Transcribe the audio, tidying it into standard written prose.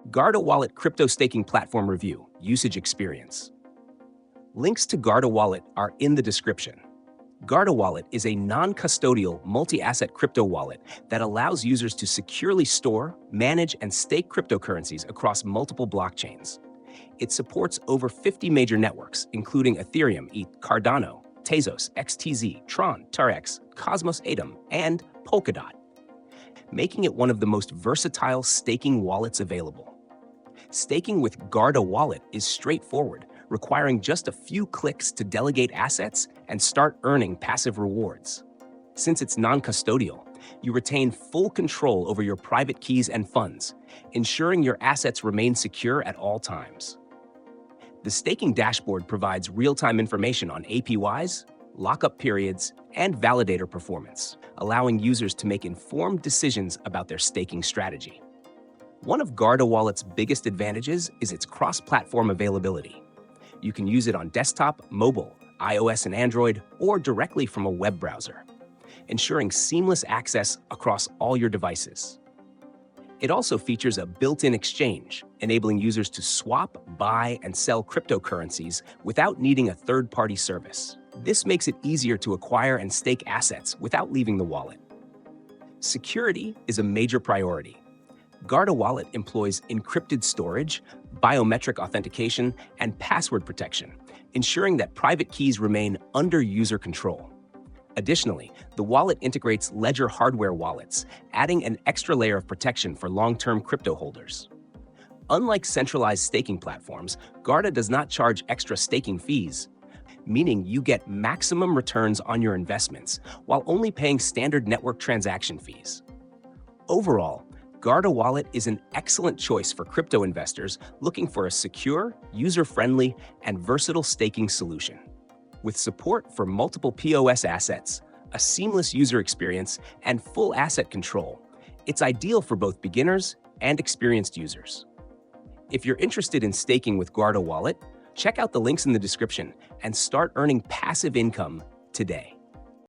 Guarda Wallet Crypto Staking Platform Review, Usage Experience. Links to Guarda Wallet are in the description. Guarda Wallet is a non-custodial, multi-asset crypto wallet that allows users to securely store, manage, and stake cryptocurrencies across multiple blockchains. It supports over 50 major networks, including Ethereum, ETH, Cardano, Tezos, XTZ, Tron, TarX, Cosmos Atom, and Polkadot, making it one of the most versatile staking wallets available. Staking with Guarda Wallet is straightforward, requiring just a few clicks to delegate assets and start earning passive rewards. Since it's non-custodial, you retain full control over your private keys and funds, ensuring your assets remain secure at all times. The staking dashboard provides real-time information on APYs, lockup periods, and validator performance, allowing users to make informed decisions about their staking strategy. One of Guarda Wallet's biggest advantages is its cross-platform availability. You can use it on desktop, mobile, iOS and Android, or directly from a web browser, ensuring seamless access across all your devices. It also features a built-in exchange, enabling users to swap, buy, and sell cryptocurrencies without needing a third-party service. This makes it easier to acquire and stake assets without leaving the wallet. Security is a major priority. Guarda Wallet employs encrypted storage, biometric authentication, and password protection, ensuring that private keys remain under user control. Additionally, the wallet integrates ledger hardware wallets, adding an extra layer of protection for long-term crypto holders. Unlike centralized staking platforms, Guarda does not charge extra staking fees, meaning you get maximum returns on your investments while only paying standard network transaction fees. Overall, Guarda Wallet is an excellent choice for crypto investors looking for a secure, user-friendly, and versatile staking solution. With support for multiple POS assets, a seamless user experience, and full asset control, it's ideal for both beginners and experienced users. If you're interested in staking with Guarda Wallet, check out the links in the description and start earning passive income today.